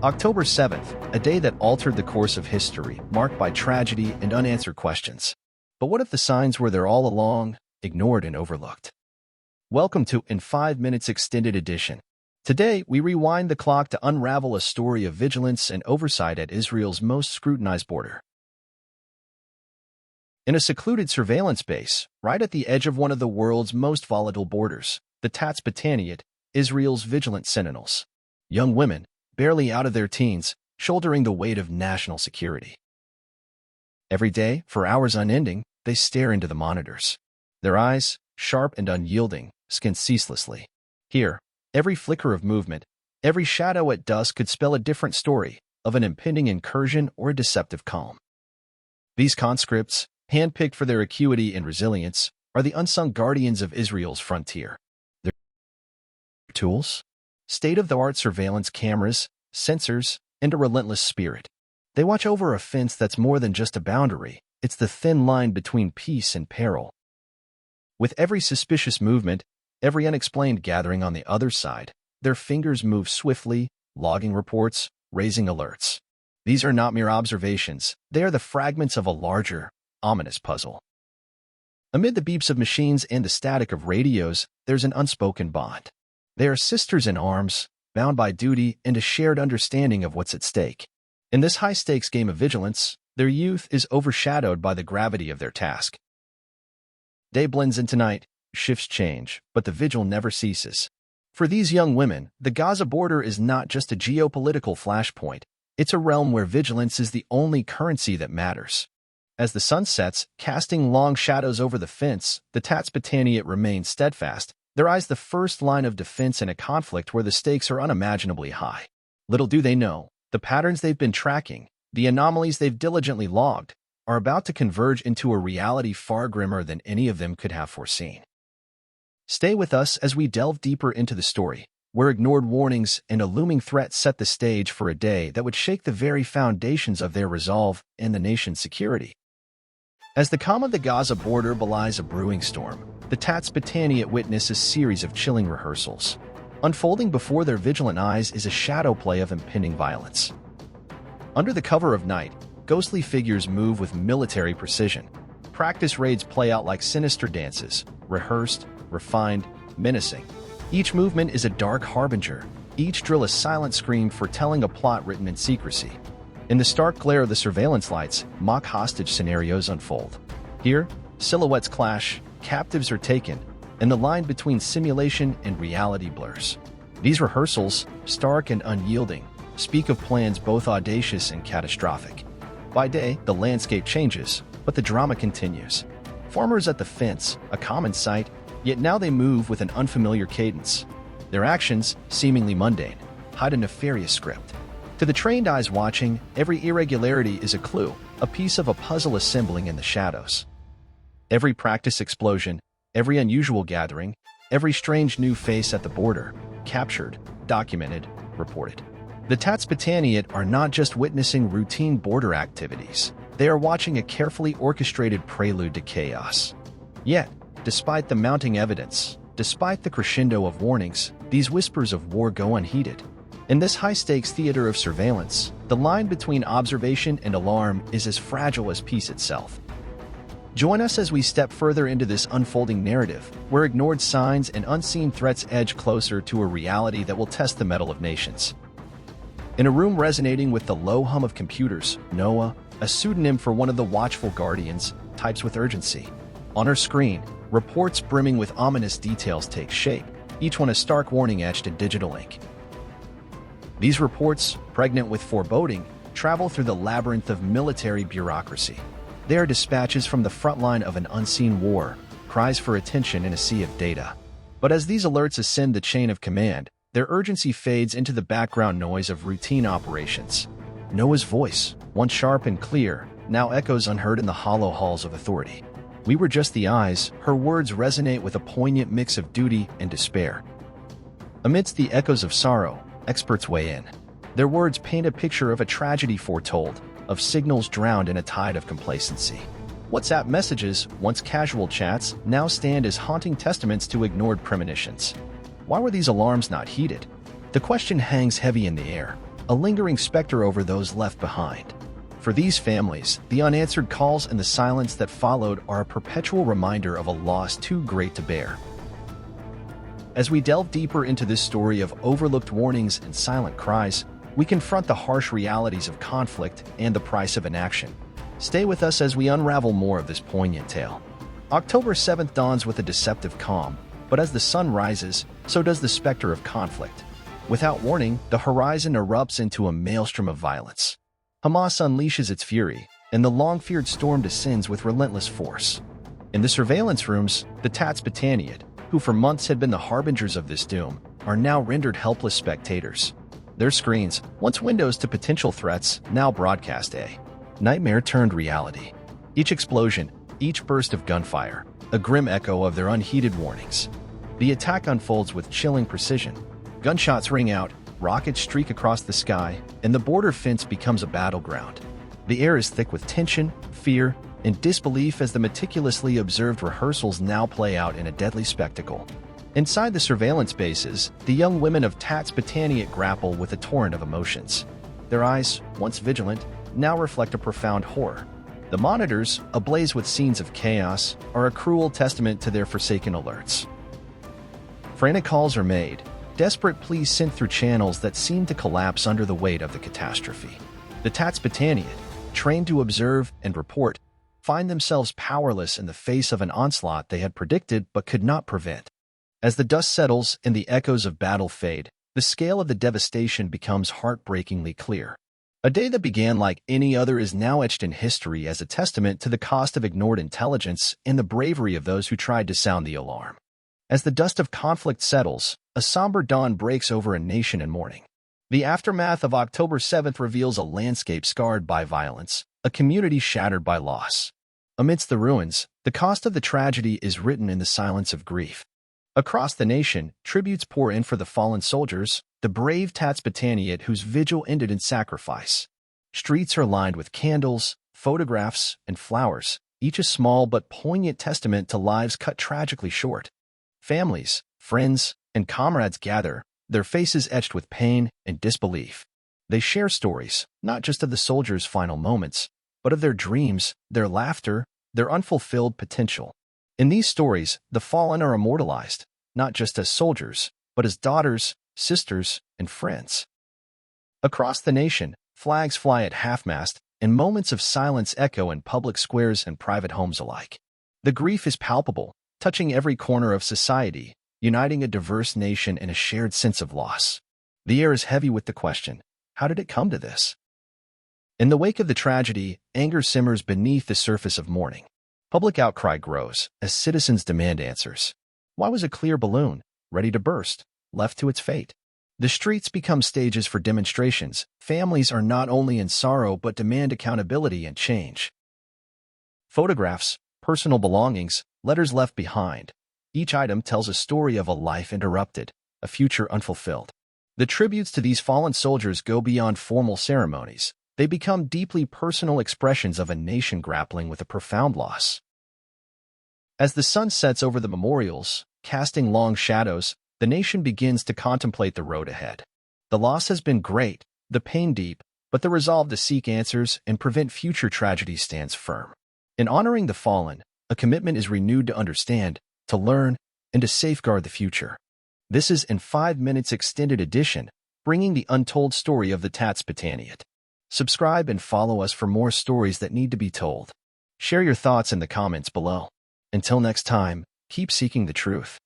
October 7th, a day that altered the course of history, marked by tragedy and unanswered questions. But what if the signs were there all along, ignored and overlooked? Welcome to In 5 Minutes Extended Edition. Today, we rewind the clock to unravel a story of vigilance and oversight at Israel's most scrutinized border. In a secluded surveillance base, right at the edge of one of the world's most volatile borders, the Tatzpitaniyot, Israel's vigilant sentinels. Young women, barely out of their teens, shouldering the weight of national security. Every day, for hours unending, they stare into the monitors. Their eyes, sharp and unyielding, scan ceaselessly. Here, every flicker of movement, every shadow at dusk could spell a different story of an impending incursion or a deceptive calm. These conscripts, handpicked for their acuity and resilience, are the unsung guardians of Israel's frontier. Their tools? State-of-the-art surveillance cameras, sensors, and a relentless spirit. They watch over a fence that's more than just a boundary. It's the thin line between peace and peril. With every suspicious movement, every unexplained gathering on the other side, their fingers move swiftly, logging reports, raising alerts. These are not mere observations. They are the fragments of a larger, ominous puzzle. Amid the beeps of machines and the static of radios, there's an unspoken bond. They are sisters in arms, bound by duty and a shared understanding of what's at stake. In this high-stakes game of vigilance, their youth is overshadowed by the gravity of their task. Day blends into night, shifts change, but the vigil never ceases. For these young women, the Gaza border is not just a geopolitical flashpoint. It's a realm where vigilance is the only currency that matters. As the sun sets, casting long shadows over the fence, the Tatzpitaniyot remain steadfast, their eyes the first line of defense in a conflict where the stakes are unimaginably high. Little do they know, the patterns they've been tracking, the anomalies they've diligently logged, are about to converge into a reality far grimmer than any of them could have foreseen. Stay with us as we delve deeper into the story, where ignored warnings and a looming threat set the stage for a day that would shake the very foundations of their resolve and the nation's security. As the calm of the Gaza border belies a brewing storm, the Tatzpitaniyot witness a series of chilling rehearsals. Unfolding before their vigilant eyes is a shadow play of impending violence. Under the cover of night, ghostly figures move with military precision. Practice raids play out like sinister dances, rehearsed, refined, menacing. Each movement is a dark harbinger, each drill a silent scream foretelling a plot written in secrecy. In the stark glare of the surveillance lights, mock hostage scenarios unfold. Here, silhouettes clash, captives are taken, and the line between simulation and reality blurs. These rehearsals, stark and unyielding, speak of plans both audacious and catastrophic. By day, the landscape changes, but the drama continues. Farmers at the fence, a common sight, yet now they move with an unfamiliar cadence. Their actions, seemingly mundane, hide a nefarious script. To the trained eyes watching, every irregularity is a clue, a piece of a puzzle assembling in the shadows. Every practice explosion, every unusual gathering, every strange new face at the border, captured, documented, reported. The Tatzpitaniyot are not just witnessing routine border activities. They are watching a carefully orchestrated prelude to chaos. Yet, despite the mounting evidence, despite the crescendo of warnings, these whispers of war go unheeded. In this high-stakes theater of surveillance, the line between observation and alarm is as fragile as peace itself. Join us as we step further into this unfolding narrative, where ignored signs and unseen threats edge closer to a reality that will test the mettle of nations. In a room resonating with the low hum of computers, Noah, a pseudonym for one of the watchful guardians, types with urgency. On her screen, reports brimming with ominous details take shape, each one a stark warning etched in digital ink. These reports, pregnant with foreboding, travel through the labyrinth of military bureaucracy. They are dispatches from the front line of an unseen war, cries for attention in a sea of data. But as these alerts ascend the chain of command, their urgency fades into the background noise of routine operations. Noah's voice, once sharp and clear, now echoes unheard in the hollow halls of authority. We were just the eyes, her words resonate with a poignant mix of duty and despair. Amidst the echoes of sorrow, experts weigh in. Their words paint a picture of a tragedy foretold, of signals drowned in a tide of complacency. WhatsApp messages, once casual chats, now stand as haunting testaments to ignored premonitions. Why were these alarms not heeded? The question hangs heavy in the air, a lingering specter over those left behind. For these families, the unanswered calls and the silence that followed are a perpetual reminder of a loss too great to bear. As we delve deeper into this story of overlooked warnings and silent cries, we confront the harsh realities of conflict and the price of inaction. Stay with us as we unravel more of this poignant tale. October 7th dawns with a deceptive calm, but as the sun rises, so does the specter of conflict. Without warning, the horizon erupts into a maelstrom of violence. Hamas unleashes its fury, and the long-feared storm descends with relentless force. In the surveillance rooms, the Tatzpitaniyot, who for months had been the harbingers of this doom, are now rendered helpless spectators. Their screens, once windows to potential threats, now broadcast a nightmare turned reality. Each explosion, each burst of gunfire, a grim echo of their unheeded warnings. The attack unfolds with chilling precision. Gunshots ring out, rockets streak across the sky, and the border fence becomes a battleground. The air is thick with tension, fear, and disbelief as the meticulously observed rehearsals now play out in a deadly spectacle. Inside the surveillance bases, the young women of Tatzpitaniyot grapple with a torrent of emotions. Their eyes, once vigilant, now reflect a profound horror. The monitors, ablaze with scenes of chaos, are a cruel testament to their forsaken alerts. Frantic calls are made, desperate pleas sent through channels that seem to collapse under the weight of the catastrophe. The Tatzpitaniyot, trained to observe and report, find themselves powerless in the face of an onslaught they had predicted but could not prevent. As the dust settles and the echoes of battle fade, the scale of the devastation becomes heartbreakingly clear. A day that began like any other is now etched in history as a testament to the cost of ignored intelligence and the bravery of those who tried to sound the alarm. As the dust of conflict settles, a somber dawn breaks over a nation in mourning. The aftermath of October 7th reveals a landscape scarred by violence, a community shattered by loss. Amidst the ruins, the cost of the tragedy is written in the silence of grief. Across the nation, tributes pour in for the fallen soldiers, the brave Tatzpitaniyot whose vigil ended in sacrifice. Streets are lined with candles, photographs, and flowers, each a small but poignant testament to lives cut tragically short. Families, friends, and comrades gather, their faces etched with pain and disbelief. They share stories, not just of the soldiers' final moments, but of their dreams, their laughter, their unfulfilled potential. In these stories, the fallen are immortalized, not just as soldiers, but as daughters, sisters, and friends. Across the nation, flags fly at half-mast, and moments of silence echo in public squares and private homes alike. The grief is palpable, touching every corner of society, uniting a diverse nation in a shared sense of loss. The air is heavy with the question, how did it come to this? In the wake of the tragedy, anger simmers beneath the surface of mourning. Public outcry grows as citizens demand answers. Why was a clear balloon, ready to burst, left to its fate? The streets become stages for demonstrations. Families are not only in sorrow but demand accountability and change. Photographs, personal belongings, letters left behind. Each item tells a story of a life interrupted, a future unfulfilled. The tributes to these fallen soldiers go beyond formal ceremonies. They become deeply personal expressions of a nation grappling with a profound loss. As the sun sets over the memorials, casting long shadows, the nation begins to contemplate the road ahead. The loss has been great, the pain deep, but the resolve to seek answers and prevent future tragedies stands firm. In honoring the fallen, a commitment is renewed to understand, to learn, and to safeguard the future. This is in 5 Minutes Extended Edition, bringing the untold story of the Tatzpitaniyot. Subscribe and follow us for more stories that need to be told. Share your thoughts in the comments below. Until next time, keep seeking the truth.